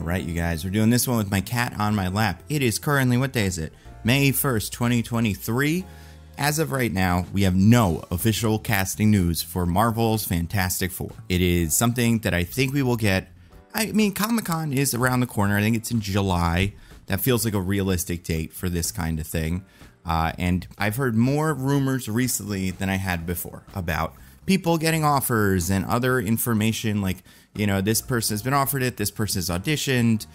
Alright, you guys, we're doing this one with my cat on my lap. It is currently, what day is it? May 1st, 2023. As of right now, we have no official casting news for Marvel's Fantastic Four. It is something that I think we will get. I mean, Comic-Con is around the corner. I think it's in July. That feels like a realistic date for this kind of thing. And I've heard more rumors recently than I had before about people getting offers and other information like, you know, this person has been offered it, this person has auditioned,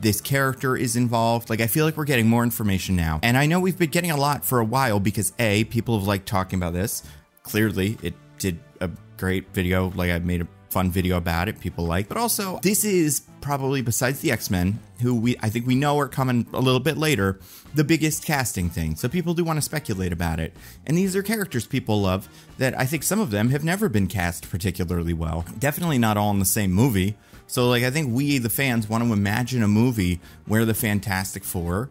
this character is involved. Like, I feel like we're getting more information now. And I know we've been getting a lot for a while because A, people have liked talking about this. Clearly, it did a great video. Like, I made a fun video about it, people like. But also, this is probably, besides the X-Men, who I think we know are coming a little bit later, the biggest casting thing. So people do want to speculate about it. And these are characters people love that I think some of them have never been cast particularly well. Definitely not all in the same movie. So, like, I think we, the fans, want to imagine a movie where the Fantastic Four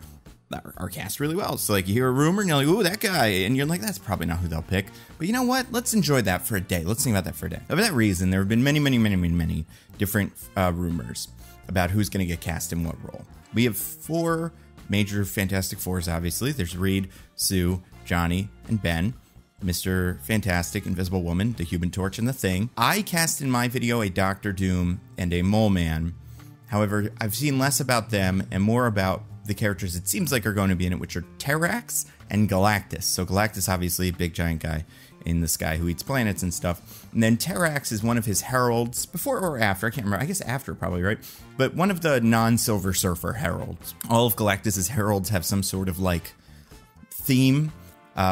are cast really well. So, like, you hear a rumor and you're like, ooh, that guy. And you're like, that's probably not who they'll pick. But you know what? Let's enjoy that for a day. Let's think about that for a day. For that reason, there have been many different rumors about who's going to get cast in what role. We have four major Fantastic Fours, obviously. There's Reed, Sue, Johnny, and Ben. Mr. Fantastic, Invisible Woman, the Human Torch, and the Thing. I cast in my video a Doctor Doom and a Mole Man. However, I've seen less about them and more about the characters it seems like are going to be in it, which are Terrax and Galactus. So Galactus, obviously, a big giant guy in the sky who eats planets and stuff. And then Terrax is one of his heralds, before or after, I can't remember, I guess after probably, right? But one of the non-Silver Surfer heralds. All of Galactus's heralds have some sort of like theme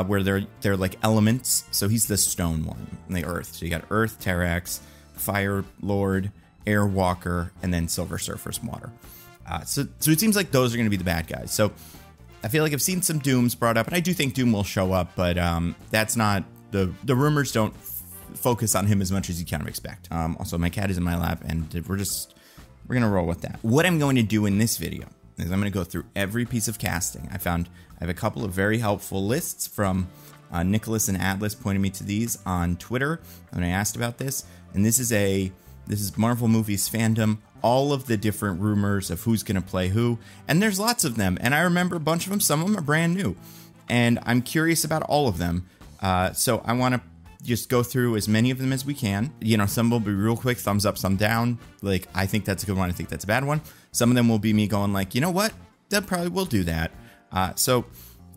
where they're like elements. So he's the stone one, and the earth. So you got Earth, Terrax, Fire Lord, Air Walker, and then Silver Surfer's water. So it seems like those are going to be the bad guys. So I feel like I've seen some Dooms brought up, and I do think Doom will show up, but that's not, the rumors don't focus on him as much as you kind of expect. Also, my cat is in my lap, and we're going to roll with that. What I'm going to do in this video is I'm going to go through every piece of casting. I have a couple of very helpful lists from Nicholas and Atlas pointed me to these on Twitter when I asked about this, and this is Marvel Movies Fandom, all of the different rumors of who's going to play who, and there's lots of them, and I remember a bunch of them. Some of them are brand new, and I'm curious about all of them, so I want to just go through as many of them as we can. You know, some will be real quick, thumbs up, some down, like, I think that's a good one, I think that's a bad one. Some of them will be me going like, you know what, that probably will do that. So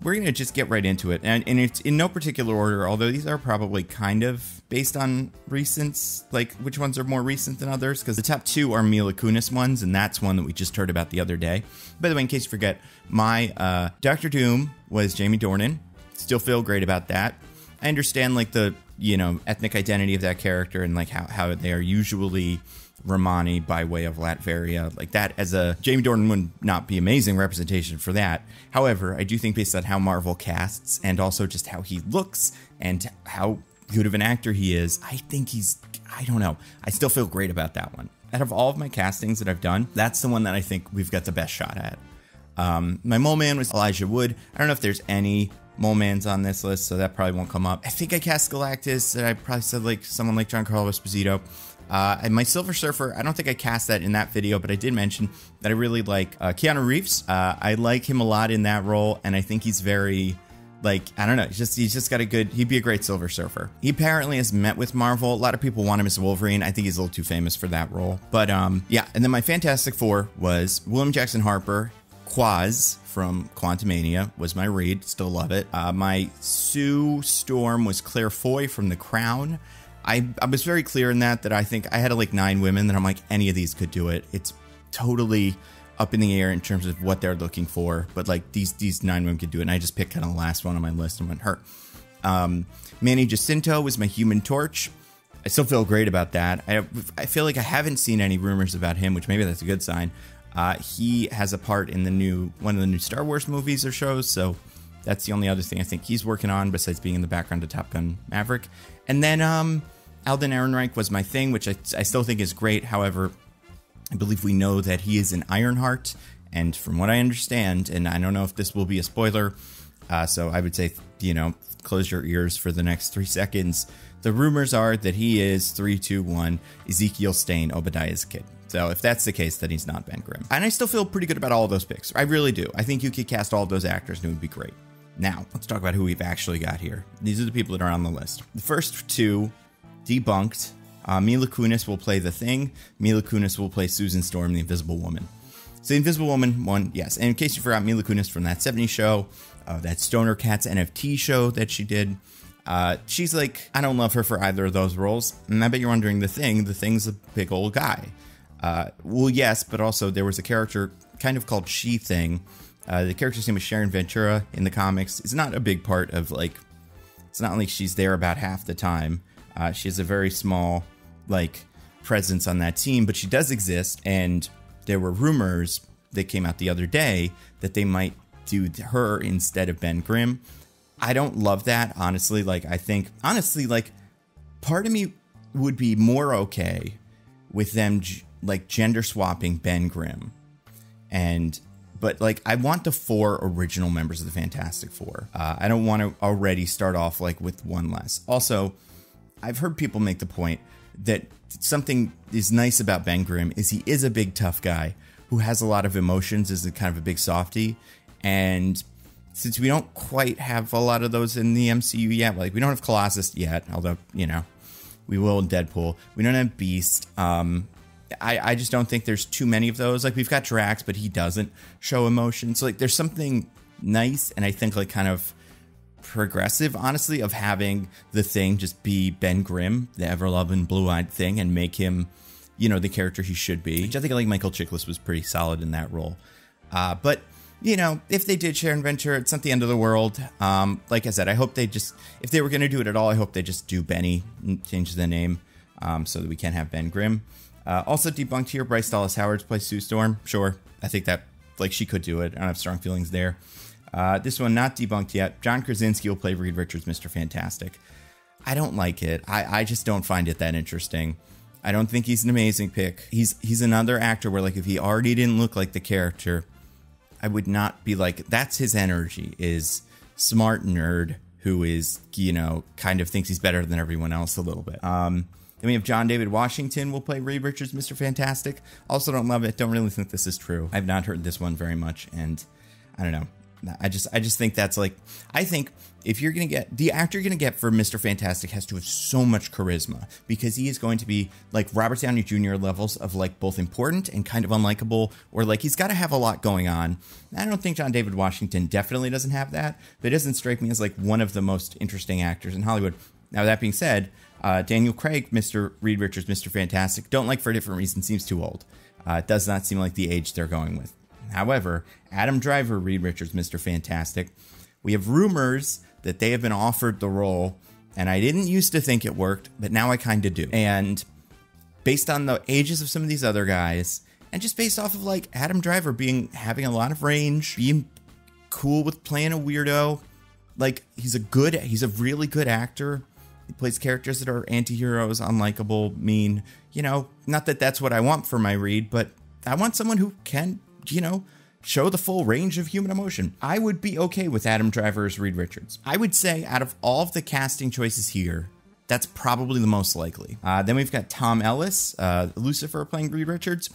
we're going to just get right into it. And it's in no particular order, although these are probably kind of based on recents, like which ones are more recent than others, because the top two are Mila Kunis ones, and that's one that we just heard about the other day. By the way, in case you forget, my Doctor Doom was Jamie Dornan. Still feel great about that. I understand like the, you know, ethnic identity of that character and like how they are usually Romani by way of Latveria, like that as a Jamie Dornan would not be amazing representation for that. However, I do think based on how Marvel casts and also just how he looks and how good of an actor he is, I think I don't know. I still feel great about that one. Out of all of my castings that I've done, that's the one that I think we've got the best shot at. My Mole Man was Elijah Wood. I don't know if there's any Mole Mans on this list, so that probably won't come up. I think I cast Galactus, and I probably said like someone like Giancarlo Esposito. And my Silver Surfer, I don't think I cast that in that video, but I did mention that I really like Keanu Reeves. I like him a lot in that role, and I think he's very, like, I don't know, he's just got a good, he'd be a great Silver Surfer. He apparently has met with Marvel. A lot of people want him as Wolverine. I think he's a little too famous for that role. But yeah, and then my Fantastic Four was William Jackson Harper, Quaz from Quantumania was my Reed, still love it. My Sue Storm was Claire Foy from The Crown. I was very clear in that I think I had like 9 women that I'm like, any of these could do it. It's totally up in the air in terms of what they're looking for, but like these 9 women could do it, and I just picked kind of the last one on my list and went her. Manny Jacinto was my Human Torch. I still feel great about that. I feel like I haven't seen any rumors about him, which maybe that's a good sign. He has a part in one of the new Star Wars movies or shows, so that's the only other thing I think he's working on besides being in the background of Top Gun Maverick. And then Alden Ehrenreich was my Thing, which I still think is great. However, I believe we know that he is an Ironheart, and from what I understand, and I don't know if this will be a spoiler, so I would say, you know, close your ears for the next 3 seconds. The rumors are that he is 321 Ezekiel Stain, Obadiah's kid. So if that's the case, then he's not Ben Grimm. And I still feel pretty good about all of those picks. I really do. I think you could cast all of those actors and it would be great. Now, let's talk about who we've actually got here. These are the people that are on the list. The first two, debunked. Mila Kunis will play The Thing. Mila Kunis will play Susan Storm, the Invisible Woman. So the Invisible Woman one, yes. And in case you forgot, Mila Kunis from that 70s show, that Stoner Cats NFT show that she did. She's like, I don't love her for either of those roles. And I bet you're wondering, The Thing's a big old guy. Well, yes, but also there was a character kind of called She-Thing. The character's name is Sharon Ventura in the comics. It's not a big part of, like, it's not like she's there about half the time. She has a very small, like, presence on that team, but she does exist. And there were rumors that came out the other day that they might do her instead of Ben Grimm. I don't love that, honestly. Like, I think, honestly, like, part of me would be more okay with them, like, gender swapping Ben Grimm. But, like, I want the 4 original members of the Fantastic Four. I don't want to already start off, like, with one less. Also, I've heard people make the point that something is nice about Ben Grimm is he is a big, tough guy who has a lot of emotions, is a kind of a big softie. And since we don't quite have a lot of those in the MCU yet, like, we don't have Colossus yet, although, you know, we will in Deadpool. We don't have Beast. I just don't think there's too many of those. Like, we've got Drax, but he doesn't show emotion. So, like, there's something nice and I think, like, kind of progressive, honestly, of having the Thing just be Ben Grimm, the ever-loving blue-eyed Thing, and make him, you know, the character he should be. Which I think, like, Michael Chiklis was pretty solid in that role. But, you know, if they did Sharon Ventura, it's not the end of the world. Like I said, I hope they just, if they were going to do it at all, I hope they just do Benny and change the name so that we can have Ben Grimm. Also debunked here, Bryce Dallas Howard plays Sue Storm. Sure, I think that, like, she could do it. I don't have strong feelings there. This one not debunked yet. John Krasinski will play Reed Richards, Mr. Fantastic. I don't like it. I just don't find it that interesting. I don't think he's an amazing pick. He's another actor where, like, if he already didn't look like the character, I would not be like, that's his energy, is smart nerd who is, you know, kind of thinks he's better than everyone else a little bit. Then we have John David Washington will play Reed Richards, Mr. Fantastic. Also don't love it. Don't really think this is true. I've not heard this one very much, and I don't know. I just think that's, like, I think if you're going to get, the actor you're going to get for Mr. Fantastic has to have so much charisma, because he is going to be like Robert Downey Jr. levels of, like, both important and kind of unlikable, or, like, he's got to have a lot going on. I don't think John David Washington definitely doesn't have that, but it doesn't strike me as, like, one of the most interesting actors in Hollywood. Now, that being said, Daniel Craig, Mr. Reed Richards, Mr. Fantastic, don't like for a different reason, seems too old. It does not seem like the age they're going with. However, Adam Driver, Reed Richards, Mr. Fantastic, we have rumors that they have been offered the role, and I didn't used to think it worked, but now I kind of do. And based on the ages of some of these other guys, and just based off of, like, Adam Driver having a lot of range, being cool with playing a weirdo, like, he's a really good actor. He plays characters that are anti-heroes, unlikable, mean, you know, not that that's what I want for my Reed, but I want someone who can, you know, show the full range of human emotion. I would be okay with Adam Driver as Reed Richards. I would say out of all of the casting choices here, that's probably the most likely. Then we've got Tom Ellis, Lucifer, playing Reed Richards.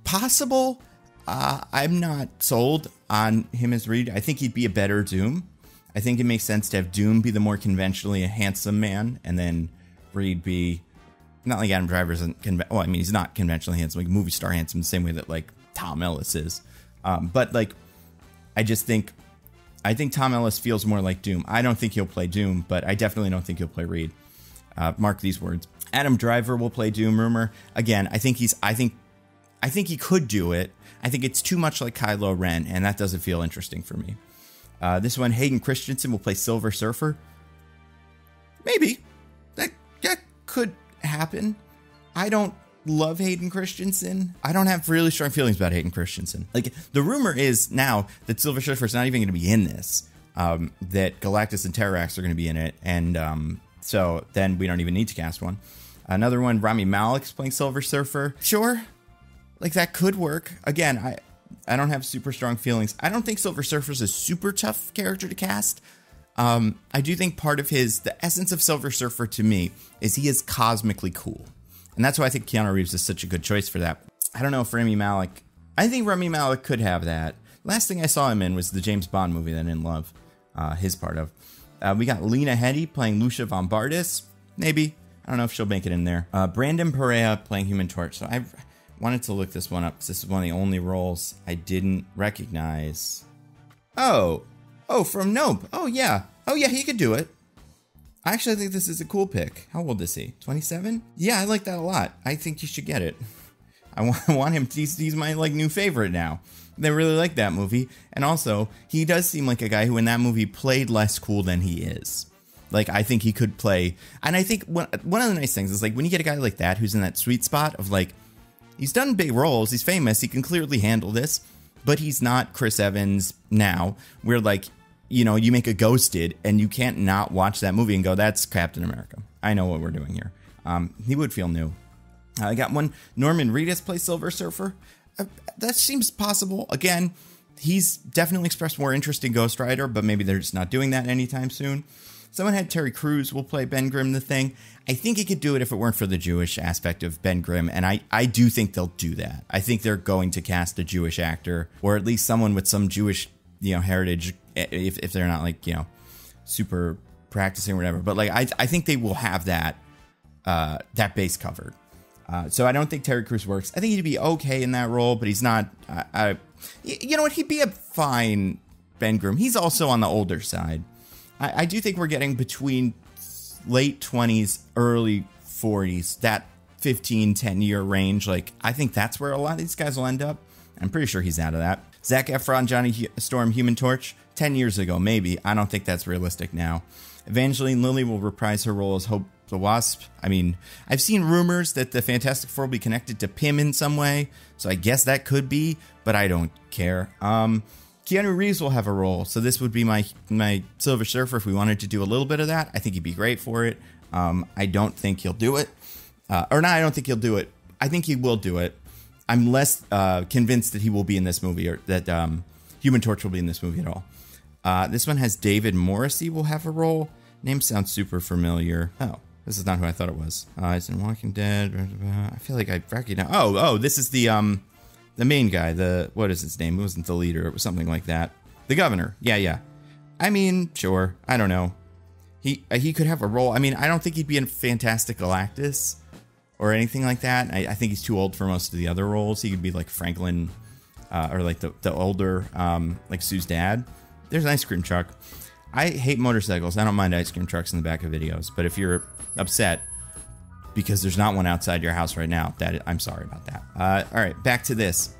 Possible. I'm not sold on him as Reed. I think he'd be a better Doom. I think it makes sense to have Doom be the more conventionally handsome man, and then Reed be, not like Adam Driver isn't, well, I mean, he's not conventionally handsome, like movie star handsome, the same way that, like, Tom Ellis is. But, like, I think Tom Ellis feels more like Doom. I don't think he'll play Doom, but I definitely don't think he'll play Reed. Mark these words. Adam Driver will play Doom, rumor. Again, I think he could do it. I think it's too much like Kylo Ren, and that doesn't feel interesting for me. This one, Hayden Christensen will play Silver Surfer. Maybe. That could happen. I don't love Hayden Christensen. I don't have really strong feelings about Hayden Christensen. Like, the rumor is now that Silver Surfer is not even going to be in this. That Galactus and Terrax are going to be in it. And so then we don't even need to cast one. Another one, Rami Malek's playing Silver Surfer. Sure. Like, that could work. Again, I don't have super strong feelings. I don't think Silver Surfer's a super tough character to cast. I do think part of the essence of Silver Surfer to me is he is cosmically cool. And that's why I think Keanu Reeves is such a good choice for that. I don't know if Rami Malek, I think Rami Malek could have that. Last thing I saw him in was the James Bond movie that I didn't love his part of. We got Lena Headey playing Lucia von Bardis. Maybe. I don't know if she'll make it in there. Brandon Perea playing Human Torch. So I wanted to look this one up because this is one of the only roles I didn't recognize. Oh, from Nope. Oh, yeah, he could do it. I actually think this is a cool pick. How old is he? 27? Yeah, I like that a lot. I think you should get it. I want him. He's my new favorite now. They really like that movie. And also, he does seem like a guy who in that movie played less cool than he is. I think he could play. And I think one of the nice things is when you get a guy like that who's in that sweet spot of he's done big roles, he's famous, he can clearly handle this, but he's not Chris Evans now, where you make a Ghosted and you can't not watch that movie and go, that's Captain America. I know what we're doing here. He would feel new. I got one. Norman Reedus plays Silver Surfer. That seems possible. Again, he's definitely expressed more interest in Ghost Rider, but maybe they're just not doing that anytime soon. Someone had Terry Crews will play Ben Grimm the Thing. I think he could do it if it weren't for the Jewish aspect of Ben Grimm, and I do think they'll do that. I think they're going to cast a Jewish actor, or at least someone with some Jewish heritage, if they're not super practicing or whatever. But I think they will have that base covered. So I don't think Terry Crews works. I think he'd be okay in that role, but he's not. You know what? He'd be a fine Ben Grimm. He's also on the older side. I do think we're getting between late 20s, early 40s, that 10-year range. I think that's where a lot of these guys will end up. I'm pretty sure he's out of that. Zac Efron, Johnny Storm, Human Torch, 10 years ago, maybe. I don't think that's realistic now. Evangeline Lilly will reprise her role as Hope the Wasp. I mean, I've seen rumors that the Fantastic Four will be connected to Pym in some way, so I guess that could be, but I don't care. Keanu Reeves will have a role, so this would be my Silver Surfer if we wanted to do a little bit of that. I think he'd be great for it. I don't think he'll do it. I don't think he'll do it. I think he will do it. I'm less convinced that he will be in this movie, or that Human Torch will be in this movie at all. This one has David Morrissey will have a role. Name sounds super familiar. Oh, this is not who I thought it was. He's in Walking Dead. I feel like I recognize. Oh, this is the main guy. What is his name? It wasn't the leader. It was something like that. The governor. Yeah. I mean, sure. I don't know. He could have a role. I mean, I don't think he'd be in Fantastic Galactus or anything like that. I think he's too old for most of the other roles. He could be like Franklin, or the older, Sue's dad. There's an ice cream truck. I hate motorcycles. I don't mind ice cream trucks in the back of videos. But if you're upset because there's not one outside your house right now, I'm sorry about that. All right, back to this.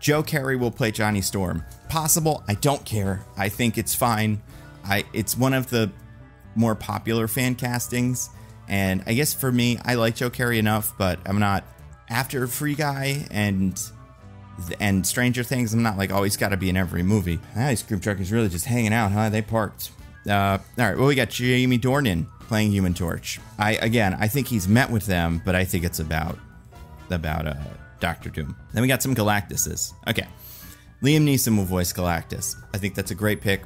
Joe Carey will play Johnny Storm. Possible. I don't care. I think it's fine. It's one of the more popular fan castings. And I guess for me, I like Joe Carey enough, but I'm not after Free Guy and Stranger Things. I'm not oh, he's got to be in every movie. That ice cream truck is really just hanging out, huh? They parked. All right, well, we got Jamie Dornan playing Human Torch. I think he's met with them, but I think it's about Doctor Doom. Then we got some Galactuses. Okay, Liam Neeson will voice Galactus. I think that's a great pick.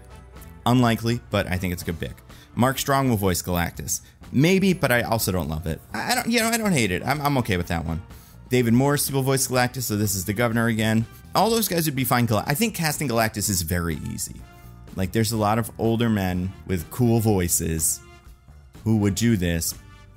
Unlikely, but I think it's a good pick. Mark Strong will voice Galactus. Maybe, but I also don't love it. I don't hate it. I'm okay with that one. David Morris will voice Galactus, so this is the governor again. All those guys would be fine. I think casting Galactus is very easy. There's a lot of older men with cool voices who would do this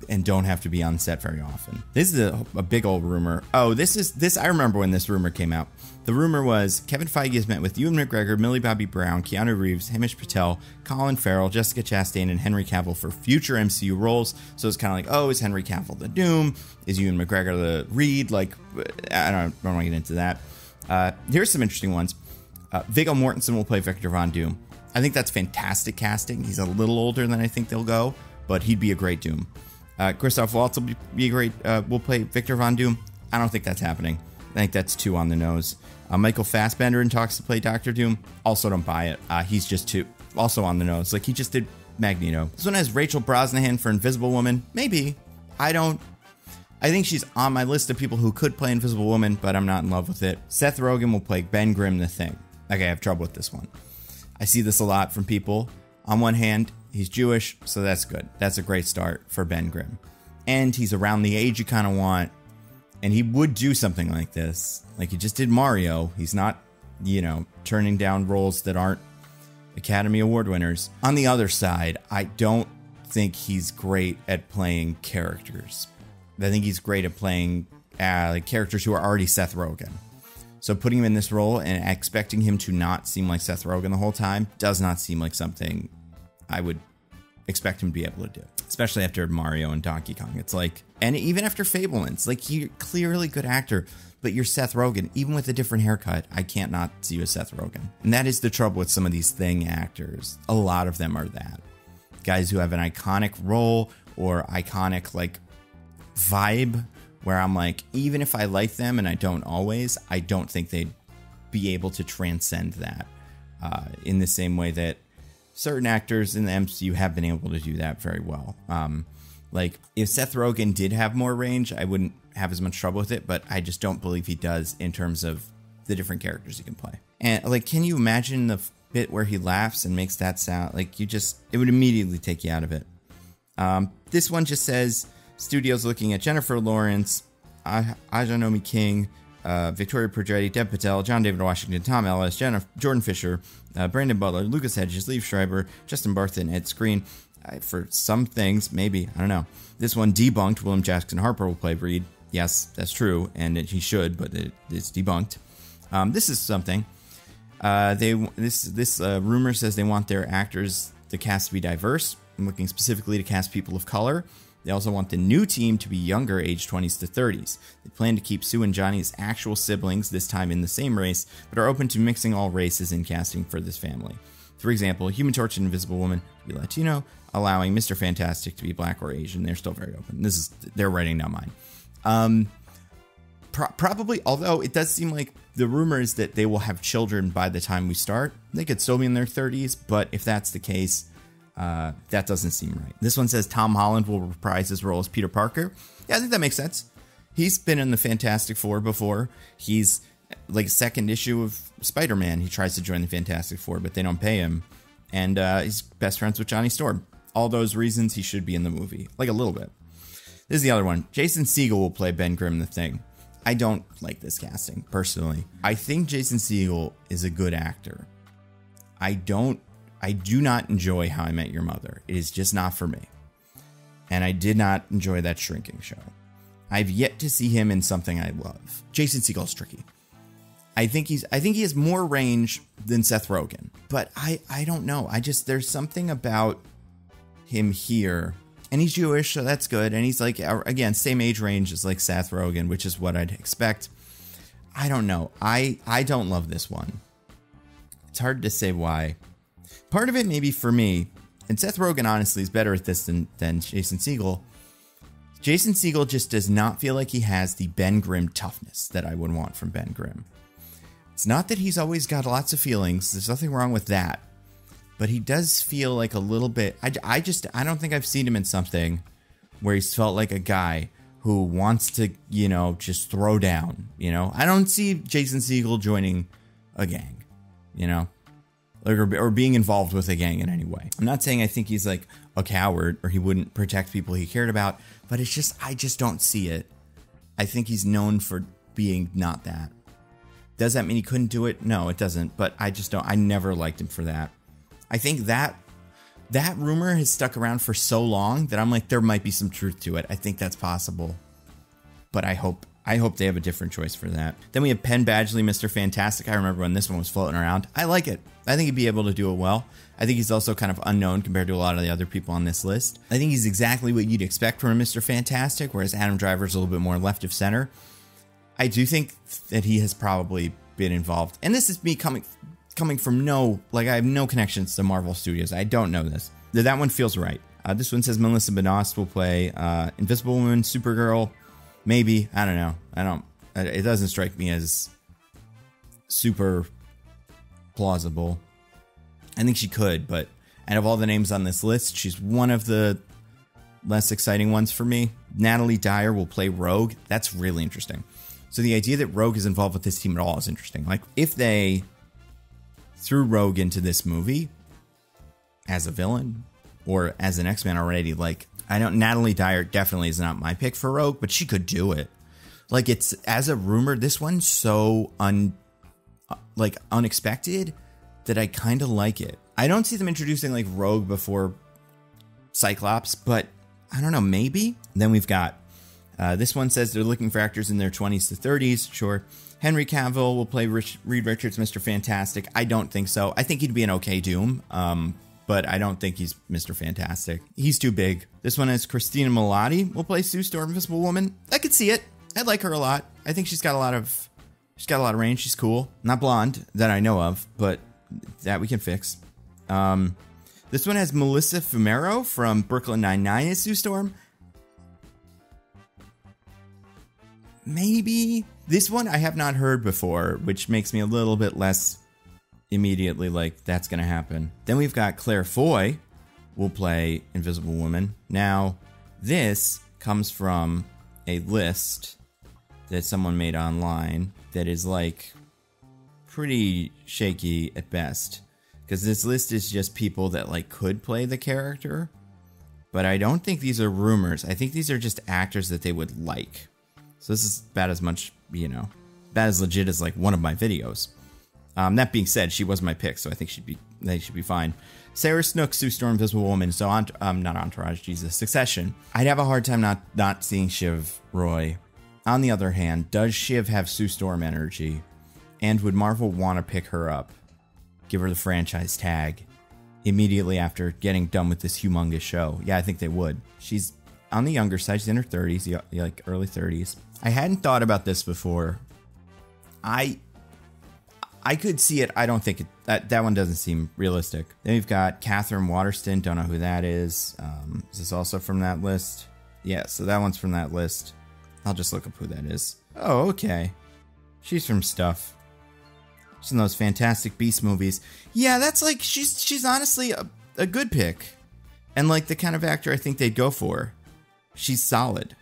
and don't have to be on set very often. This is a big old rumor. Oh, this. I remember when this rumor came out. The rumor was Kevin Feige has met with Ewan McGregor, Millie Bobby Brown, Keanu Reeves, Hamish Patel, Colin Farrell, Jessica Chastain, and Henry Cavill for future MCU roles. So it's kind of is Henry Cavill the Doom? Is Ewan McGregor the Reed? I don't want to get into that. Here's some interesting ones. Viggo Mortensen will play Victor Von Doom. I think that's fantastic casting. He's a little older than I think they'll go, but he'd be a great Doom. Christoph Waltz will be great. Will play Victor Von Doom. I don't think that's happening. I think that's too on the nose. Michael Fassbender in talks to play Doctor Doom. Also don't buy it. He's just too also on the nose. He just did Magneto. This one has Rachel Brosnahan for Invisible Woman. Maybe. I think she's on my list of people who could play Invisible Woman, but I'm not in love with it. Seth Rogen will play Ben Grimm the Thing. Okay, I have trouble with this one. I see this a lot from people. On one hand, he's Jewish, so that's good. That's a great start for Ben Grimm. And he's around the age you kind of want. And he would do something like this. Like he just did Mario. He's not, turning down roles that aren't Academy Award winners. On the other side, I don't think he's great at playing characters. I think he's great at playing characters who are already Seth Rogen. So putting him in this role and expecting him to not seem like Seth Rogen the whole time does not seem like something I would expect him to be able to do. Especially after Mario and Donkey Kong. It's like, and even after Fabelmans, like you're clearly a good actor, but you're Seth Rogen. Even with a different haircut, I can't not see you as Seth Rogen. And that is the trouble with some of these thing actors. A lot of them are that. Guys who have an iconic role or iconic vibe where I'm like, even if I like them and I don't always, I don't think they'd be able to transcend that in the same way that certain actors in the MCU have been able to do that very well. If Seth Rogen did have more range, I wouldn't have as much trouble with it, but I just don't believe he does in terms of the different characters he can play. And can you imagine the bit where he laughs and makes that sound? It would immediately take you out of it. This one just says, studios looking at Jennifer Lawrence, Ajanomi King, Victoria Pedretti, Deb Patel, John David Washington, Tom Ellis, Jordan Fisher, Brandon Butler, Lucas Hedges, Liev Schreiber, Justin Bartha, and Ed Skrein. For some things, maybe, I don't know. This one debunked. William Jackson Harper will play Reed. Yes, that's true, and he should, but it's debunked. This is something. This rumor says they want their actors, the cast, to be diverse. I'm looking specifically to cast people of color. They also want the new team to be younger, age 20s to 30s. They plan to keep Sue and Johnny as actual siblings, this time in the same race, but are open to mixing all races in casting for this family. For example, Human Torch and Invisible Woman to be Latino, allowing Mr. Fantastic to be Black or Asian. They're still very open. They're writing down mine. Probably, although it does seem like the rumor is that they will have children by the time we start. They could still be in their 30s, but if that's the case, that doesn't seem right. This one says Tom Holland will reprise his role as Peter Parker. Yeah, I think that makes sense. He's been in the Fantastic Four before. He's second issue of Spider-Man. He tries to join the Fantastic Four, but they don't pay him. And he's best friends with Johnny Storm. All those reasons he should be in the movie. A little bit. This is the other one. Jason Segel will play Ben Grimm in The Thing. I don't like this casting, personally. I think Jason Segel is a good actor. I do not enjoy How I Met Your Mother. It is just not for me. And I did not enjoy that Shrinking show. I've yet to see him in something I love. Jason Segel's tricky. I think he has more range than Seth Rogen. But I don't know. There's something about him here. And he's Jewish, so that's good. And he's again, same age range as Seth Rogen, which is what I'd expect. I don't know. I don't love this one. It's hard to say why. Part of it maybe for me, and Seth Rogen honestly is better at this than Jason Segel. Jason Segel just does not feel like he has the Ben Grimm toughness that I would want from Ben Grimm. It's not that he's always got lots of feelings. There's nothing wrong with that. But he does feel like a little bit... I don't think I've seen him in something where he's felt like a guy who wants to, just throw down, I don't see Jason Segel joining a gang, or being involved with a gang in any way. I'm not saying I think he's a coward or he wouldn't protect people he cared about, but I just don't see it. I think he's known for being not that. Does that mean he couldn't do it? No, it doesn't. But I never liked him for that. I think that rumor has stuck around for so long that I'm there might be some truth to it. I think that's possible. But I hope they have a different choice for that. Then we have Penn Badgley, Mr. Fantastic. I remember when this one was floating around. I like it. I think he'd be able to do it well. I think he's also kind of unknown compared to a lot of the other people on this list. I think he's exactly what you'd expect from a Mr. Fantastic, whereas Adam Driver's a little bit more left of center. I do think that he has probably been involved. And this is me coming from I have no connections to Marvel Studios. I don't know this. That one feels right. This one says Melissa Benoist will play Invisible Woman, Supergirl. Maybe. I don't know. It doesn't strike me as super plausible. I think she could, but out of all the names on this list, she's one of the less exciting ones for me. Natalie Dyer will play Rogue. That's really interesting. So the idea that Rogue is involved with this team at all is interesting. If they threw Rogue into this movie, as a villain or as an X-Men already. Like, I don't, Natalie Dyer definitely is not my pick for Rogue, but she could do it. Like, it's, as a rumor, this one's so unexpected that I kind of like it. I don't see them introducing like Rogue before Cyclops, but I don't know, maybe. Then we've got, this one says they're looking for actors in their 20s to 30s. Sure. Henry Cavill will play Reed Richards, Mr. Fantastic. I don't think so. I think he'd be an okay Doom, but I don't think he's Mr. Fantastic. He's too big. This one is Christina Milioti will play Sue Storm, Invisible Woman. I could see it. I like her a lot. I think she's got a lot of range. She's cool. Not blonde that I know of, but that we can fix. This one has Melissa Fumero from Brooklyn Nine-Nine as Sue Storm. Maybe. This one I have not heard before, which makes me a little bit less immediately like that's going to happen. Then we've got Claire Foy will play Invisible Woman. Now, this comes from a list that someone made online that is like pretty shaky at best. Because this list is just people that like could play the character. But I don't think these are rumors. I think these are just actors that they would like. So this is about as much, about as legit as like one of my videos. That being said, she was my pick, so I think they should be fine. Sarah Snook, Sue Storm, Invisible Woman, so not Entourage, Jesus, Succession. I'd have a hard time not seeing Shiv Roy. On the other hand, does Shiv have Sue Storm energy? And would Marvel want to pick her up? Give her the franchise tag immediately after getting done with this humongous show? Yeah, I think they would. She's on the younger side. She's in her 30s, like early 30s. I hadn't thought about this before. I could see it. I don't think that one doesn't seem realistic. Then we've got Catherine Waterston. Don't know who that is. Is this also from that list? Yeah, so that one's from that list. I'll just look up who that is. Oh, okay. She's from stuff. She's in those Fantastic Beasts movies. Yeah, that's like, she's honestly a good pick. And like the kind of actor I think they'd go for. She's solid.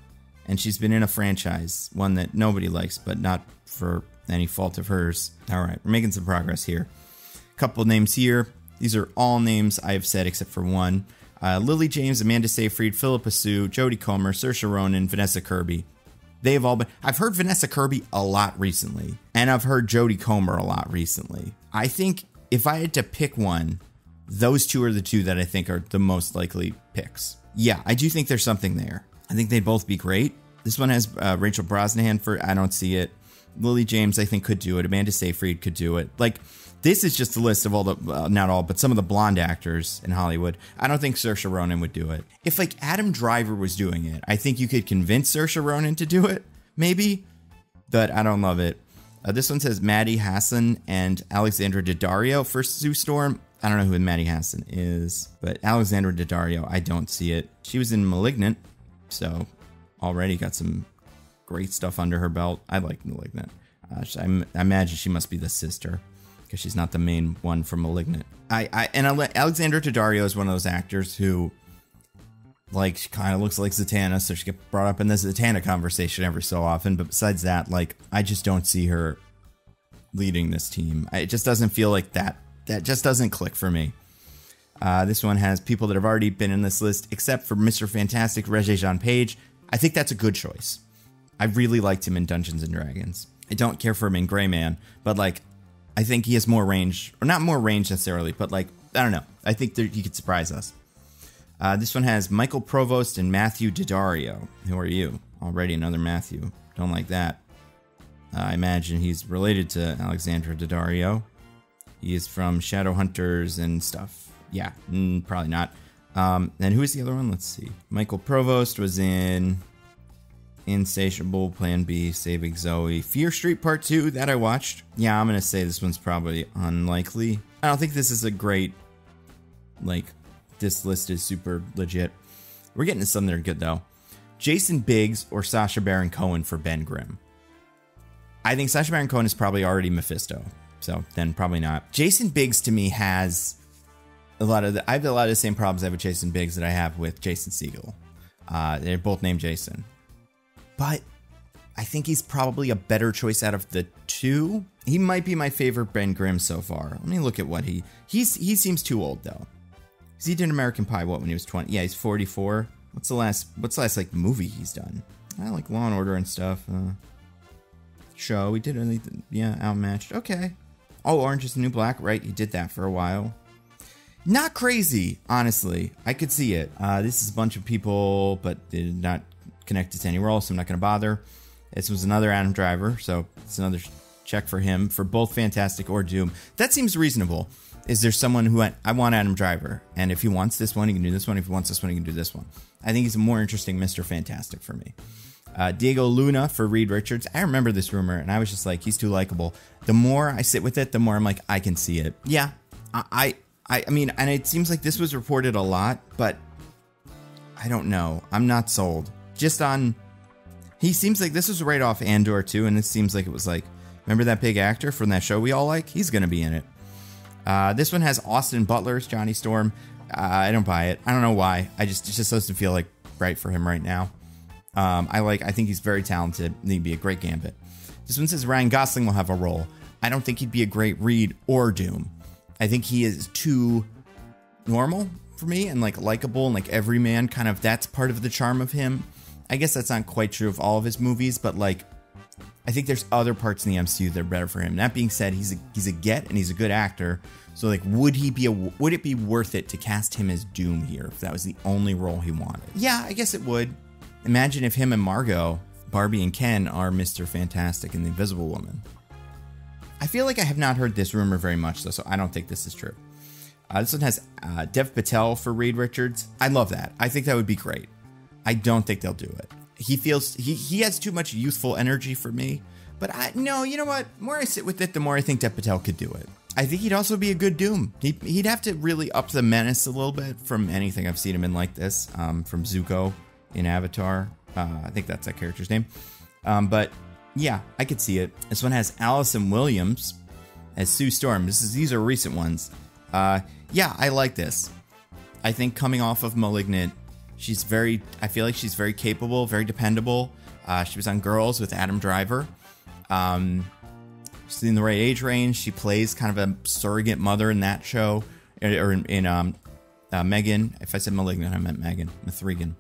And she's been in a franchise, one that nobody likes, but not for any fault of hers. All right, we're making some progress here. Couple names here. These are all names I have said except for one. Lily James, Amanda Seyfried, Philippa Sue, Jodie Comer, Saoirse Ronan, Vanessa Kirby. They've all been... I've heard Vanessa Kirby a lot recently, and I've heard Jodie Comer a lot recently. I think if I had to pick one, those two are the two that I think are the most likely picks. Yeah, I do think there's something there. I think they'd both be great. This one has Rachel Brosnahan for... I don't see it. Lily James, I think, could do it. Amanda Seyfried could do it. Like, this is just a list of all the... not all, but some of the blonde actors in Hollywood. I don't think Saoirse Ronan would do it. If, like, Adam Driver was doing it, I think you could convince Saoirse Ronan to do it. Maybe. But I don't love it. This one says Maddie Hassan and Alexandra Daddario for Sue Storm. I don't know who Maddie Hassan is, but Alexandra Daddario, I don't see it. She was in Malignant, so already got some great stuff under her belt. I like Malignant. I imagine she must be the sister, because she's not the main one from Malignant. Alexandra Daddario is one of those actors who, like, she kind of looks like Zatanna, so she gets brought up in the Zatanna conversation every so often. But besides that, like, I just don't see her leading this team. It just doesn't feel like that. That just doesn't click for me. This one has people that have already been in this list, except for Mr. Fantastic, Regé-Jean Page. I think that's a good choice. I really liked him in Dungeons & Dragons. I don't care for him in Gray Man, but, like, I think he has more range, or not more range necessarily, but, like, I don't know. I think he could surprise us. This one has Michael Provost and Matthew Daddario. Who are you? Already another Matthew. Don't like that. I imagine he's related to Alexandra Daddario. He is from Shadowhunters and stuff. Yeah, probably not. And who is the other one? Let's see. Michael Provost was in Insatiable, Plan B, Saving Zoe, Fear Street Part 2, that I watched. Yeah, I'm going to say this one's probably unlikely. I don't think this is a great, like, this list is super legit. We're getting to some that are good, though. Jason Biggs or Sacha Baron Cohen for Ben Grimm. I think Sacha Baron Cohen is probably already Mephisto, so then probably not. Jason Biggs, to me, has I have a lot of the same problems I have with Jason Biggs that I have with Jason Segel. They're both named Jason. But I think he's probably a better choice out of the two. He might be my favorite Ben Grimm so far. Let me look at what he seems too old, though. Because he did American Pie, what, when he was 20? Yeah, he's 44. What's the last like movie he's done? I like Law and Order and stuff. Show, he did anything, yeah, Outmatched. Okay. Oh, Orange is the New Black, right? He did that for a while. Not crazy, honestly. I could see it. This is a bunch of people, but they're not connected to any role, so I'm not going to bother. This was another Adam Driver, so it's another check for him for both Fantastic or Doom. That seems reasonable. Is there someone who I want Adam Driver, and if he wants this one, he can do this one. If he wants this one, he can do this one. I think he's a more interesting Mr. Fantastic for me. Diego Luna for Reed Richards. I remember this rumor, and I was just like, he's too likable. The more I sit with it, the more I'm like, I can see it. Yeah, I mean, and it seems like this was reported a lot, but I don't know. I'm not sold. Just on, he seems like this was right off Andor too, and it seems like it was like, remember that big actor from that show we all like? He's going to be in it. This one has Austin Butler's Johnny Storm. I don't buy it. I don't know why. It just doesn't feel like right for him right now. I think he's very talented. He'd be a great Gambit. This one says Ryan Gosling will have a role. I don't think he'd be a great Reed or Doom. I think he is too normal for me and like likable and like everyman kind of, that's part of the charm of him. I guess that's not quite true of all of his movies, but like, I think there's other parts in the MCU that are better for him. That being said, he's a get and he's a good actor. So like, would it be worth it to cast him as Doom here if that was the only role he wanted? Yeah, I guess it would. Imagine if him and Margot, Barbie and Ken, are Mr. Fantastic and the Invisible Woman. I feel like I have not heard this rumor very much though, so I don't think this is true. This one has Dev Patel for Reed Richards. I love that. I think that would be great. I don't think they'll do it. He has too much youthful energy for me. But no, you know what? The more I sit with it, the more I think Dev Patel could do it. I think he'd also be a good Doom. He'd have to really up the menace a little bit from anything I've seen him in like this. From Zuko in Avatar. I think that's that character's name. But yeah, I could see it. This one has Allison Williams as Sue Storm. These are recent ones. Yeah, I like this. I think coming off of Malignant, I feel like she's very capable, very dependable. She was on Girls with Adam Driver. She's in the right age range. She plays kind of a surrogate mother in that show. Or in Megan. If I said Malignant, I meant Megan. Mithrigan.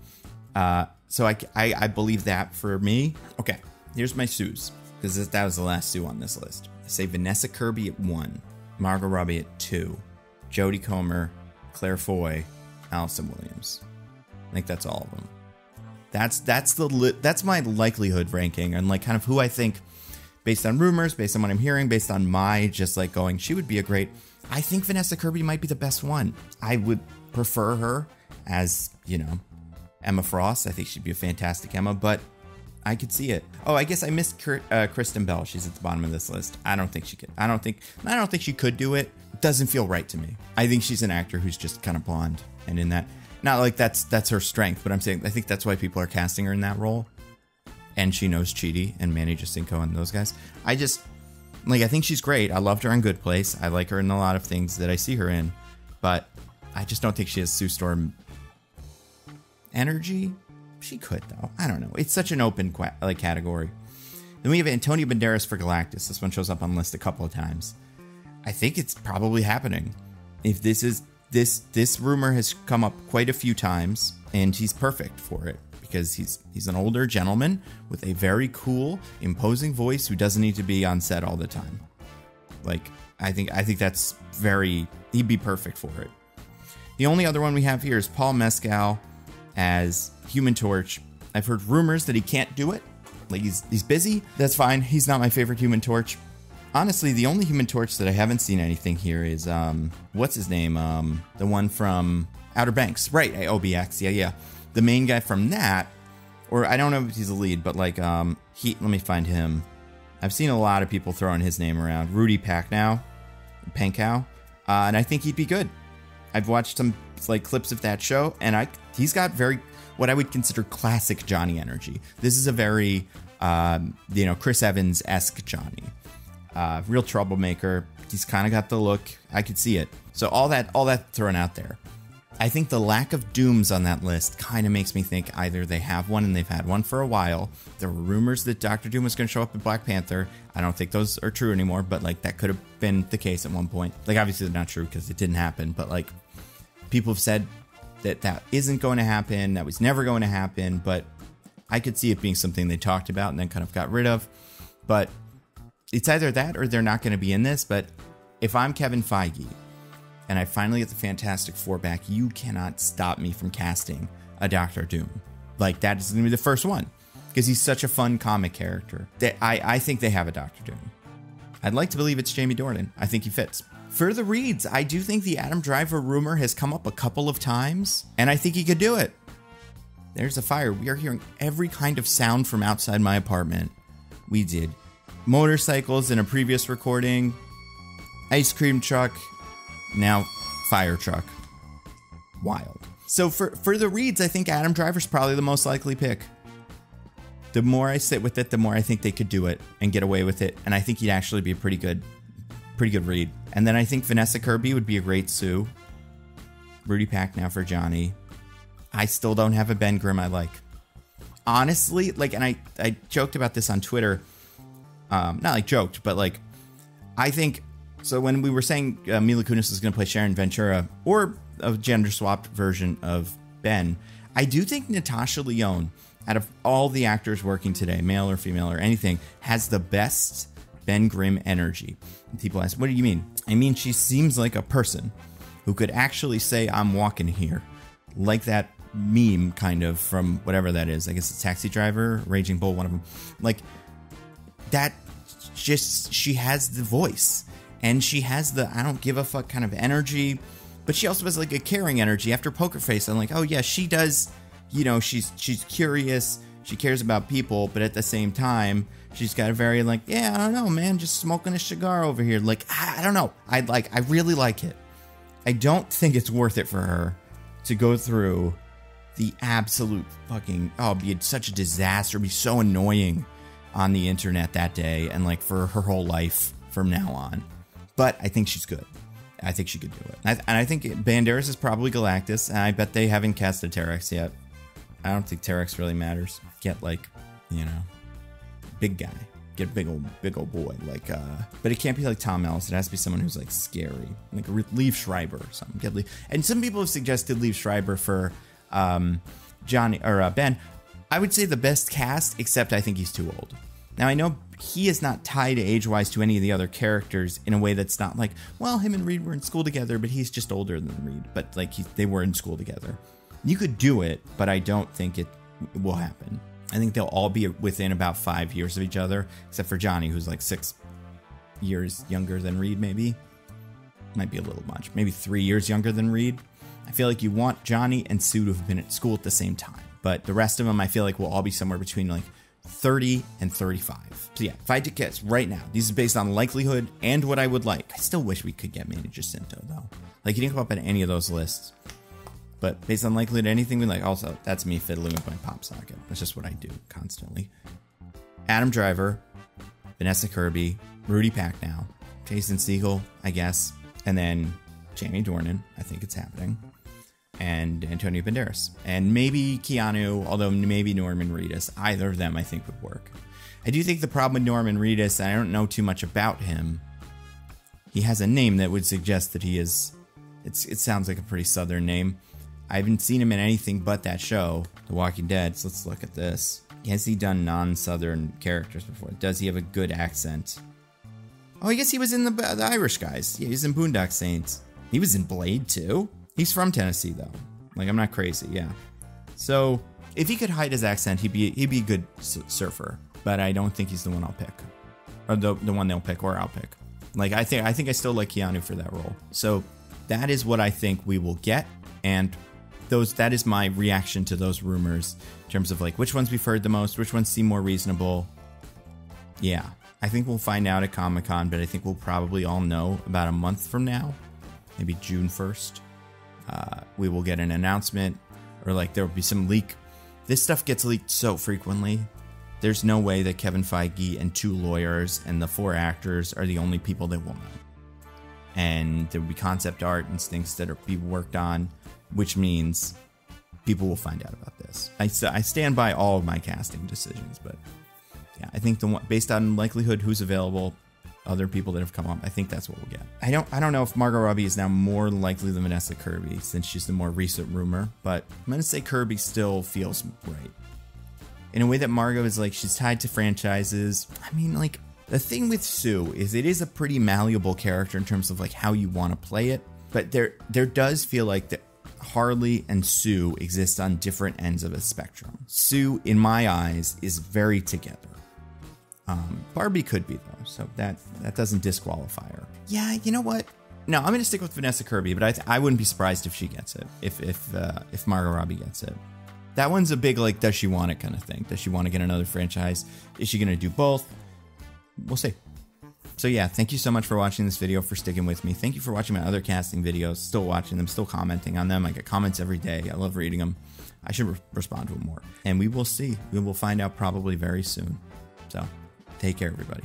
So I believe that for me. Okay, here's my Sues. Because that was the last Sue on this list. I say Vanessa Kirby at 1. Margot Robbie at 2. Jodie Comer, Claire Foy, Allison Williams. I think that's all of them. That's my likelihood ranking and like kind of who I think, based on rumors, based on what I'm hearing, based on my just like going, she would be a great. I think Vanessa Kirby might be the best one. I would prefer her as, Emma Frost. I think she'd be a fantastic Emma, but I could see it. Oh, I guess I missed Kristen Bell. She's at the bottom of this list. I don't think she could. I don't think she could do it. It doesn't feel right to me. I think she's an actor who's just kind of blonde, and in that, not like that's her strength, but I'm saying I think that's why people are casting her in that role. And she knows Chidi and Manny Jacinto and those guys. I think she's great. I loved her in Good Place. I like her in a lot of things that I see her in, but I just don't think she has Sue Storm energy. She could though. I don't know. It's such an open category. Then we have Antonio Banderas for Galactus. This one shows up on the list a couple of times. I think it's probably happening. If this rumor has come up quite a few times, and he's perfect for it because he's an older gentleman with a very cool, imposing voice who doesn't need to be on set all the time. Like I think that's he'd be perfect for it. The only other one we have here is Paul Mescal as Human Torch. I've heard rumors that he can't do it. Like he's busy. That's fine. He's not my favorite Human Torch. Honestly, the only Human Torch that I haven't seen anything here is what's his name? The one from Outer Banks, right? OBX. Yeah. The main guy from that, or I don't know if he's a lead, but like let me find him. I've seen a lot of people throwing his name around. Rudy Pankow, and I think he'd be good. I've watched some like clips of that show, and he's got very what I would consider classic Johnny energy. This is a very Chris Evans-esque Johnny. Real troublemaker. He's kind of got the look. I could see it. So all that thrown out there. I think the lack of Dooms on that list kind of makes me think either they have one and they've had one for a while. There were rumors that Dr. Doom was going to show up in Black Panther. I don't think those are true anymore, but like that could have been the case at one point. Like obviously they're not true because it didn't happen, but like People have said that that isn't going to happen, that was never going to happen, but I could see it being something they talked about and then kind of got rid of. But it's either that or they're not going to be in this. But if I'm Kevin Feige and I finally get the Fantastic Four back, you cannot stop me from casting a Doctor Doom. Like, that is going to be the first one because he's such a fun comic character. I think they have a Doctor Doom. I'd like to believe it's Jamie Dornan. I think he fits. For the reads, I do think the Adam Driver rumor has come up a couple of times, and I think he could do it. There's a fire. We are hearing every kind of sound from outside my apartment. We did motorcycles in a previous recording, ice cream truck, now fire truck. Wild. So for the reads, I think Adam Driver's probably the most likely pick. The more I sit with it, the more I think they could do it and get away with it, and I think he'd actually be a pretty good read. And then I think Vanessa Kirby would be a great Sue. Rudy Packnow for Johnny. I still don't have a Ben Grimm I like. Honestly, like, and I joked about this on Twitter. Not like joked, but like, I think, so when we were saying Mila Kunis is going to play Sharon Ventura or a gender swapped version of Ben, I do think Natasha Lyonne, out of all the actors working today, male or female or anything, has the best Ben Grimm energy. And people ask, what do you mean? I mean, she seems like a person who could actually say, I'm walking here. Like that meme kind of from whatever that is. I guess it's Taxi Driver, Raging Bull, one of them. Like that, just, she has the voice and she has the I don't give a fuck kind of energy, but she also has like a caring energy. After Poker Face, I'm like, oh yeah, she does, you know, she's curious, she cares about people, but at the same time, she's got a very like, yeah, I don't know, man, just smoking a cigar over here. Like, I don't know. I really like it. I don't think it's worth it for her to go through the absolute fucking, it'd be such a disaster, it'd be so annoying on the internet that day and like for her whole life from now on. But I think she's good. I think she could do it. And I think Banderas is probably Galactus, and I bet they haven't casted Terex yet. I don't think Terex really matters. Get like, you know, big guy. Get a big old boy. Like, but it can't be like Tom Ellis. It has to be someone who's like scary, like Liev Schreiber or something. Get and some people have suggested Liev Schreiber for Johnny or Ben. I would say the best cast, except I think he's too old. Now I know he is not tied age-wise to any of the other characters in a way that's not like, well, him and Reed were in school together, but he's just older than Reed. But like they were in school together. You could do it, but I don't think it will happen. I think they'll all be within about 5 years of each other, except for Johnny, who's like 6 years younger than Reed, maybe. Might be a little much. Maybe 3 years younger than Reed. I feel like you want Johnny and Sue to have been at school at the same time. But the rest of them, I feel like, will all be somewhere between like 30 and 35. So yeah, if I had to guess right now, these are based on likelihood and what I would like. I still wish we could get Manny Jacinto, though. Like, he didn't come up in any of those lists. But based on likelihood, anything we like. Also, that's me fiddling with my pop socket. That's just what I do constantly. Adam Driver, Vanessa Kirby, Rudy Packnow, Jason Segel, I guess, and then Jamie Dornan. I think it's happening. And Antonio Banderas. And maybe Keanu, although maybe Norman Reedus. Either of them I think would work. I do think the problem with Norman Reedus, and I don't know too much about him, he has a name that would suggest that he is, it sounds like a pretty southern name. I haven't seen him in anything but that show, The Walking Dead, so let's look at this. Has he done non-southern characters before? Does he have a good accent? Oh, I guess he was in the Irish Guys. Yeah, he was in Boondock Saints. He was in Blade, too. He's from Tennessee, though. Like, I'm not crazy, yeah. So, if he could hide his accent, he'd be a good surfer. But I don't think he's the one I'll pick. Or the one they'll pick, or I'll pick. Like, I think I still like Keanu for that role. So, that is what I think we will get. And that is my reaction to those rumors in terms of like which ones we've heard the most, which ones seem more reasonable. Yeah, I think we'll find out at Comic-Con, but I think we'll probably all know about a month from now, maybe June 1st. We will get an announcement, or like there will be some leak. This stuff gets leaked so frequently. There's no way that Kevin Feige and 2 lawyers and the 4 actors are the only people that will know. And there will be concept art and things that are being worked on, which means people will find out about this. I stand by all of my casting decisions, but yeah, I think the one based on likelihood, who's available, other people that have come up. I think that's what we'll get. I don't know if Margot Robbie is now more likely than Vanessa Kirby since she's the more recent rumor, but I'm gonna say Kirby still feels right. In a way that Margot is like, she's tied to franchises. I mean, like, the thing with Sue is it is a pretty malleable character in terms of like how you want to play it, but there does feel like that Harley and Sue exist on different ends of a spectrum. Sue, in my eyes, is very together. Barbie could be though, so that doesn't disqualify her. Yeah, you know what? No, I'm gonna stick with Vanessa Kirby, but I wouldn't be surprised if she gets it. If Margot Robbie gets it, that one's a big like, does she want it kind of thing? Does she want to get another franchise? Is she gonna do both? We'll see. So yeah, thank you so much for watching this video, for sticking with me. Thank you for watching my other casting videos, still watching them, still commenting on them. I get comments every day. I love reading them. I should respond to them more. And we will see. We will find out probably very soon. So take care, everybody.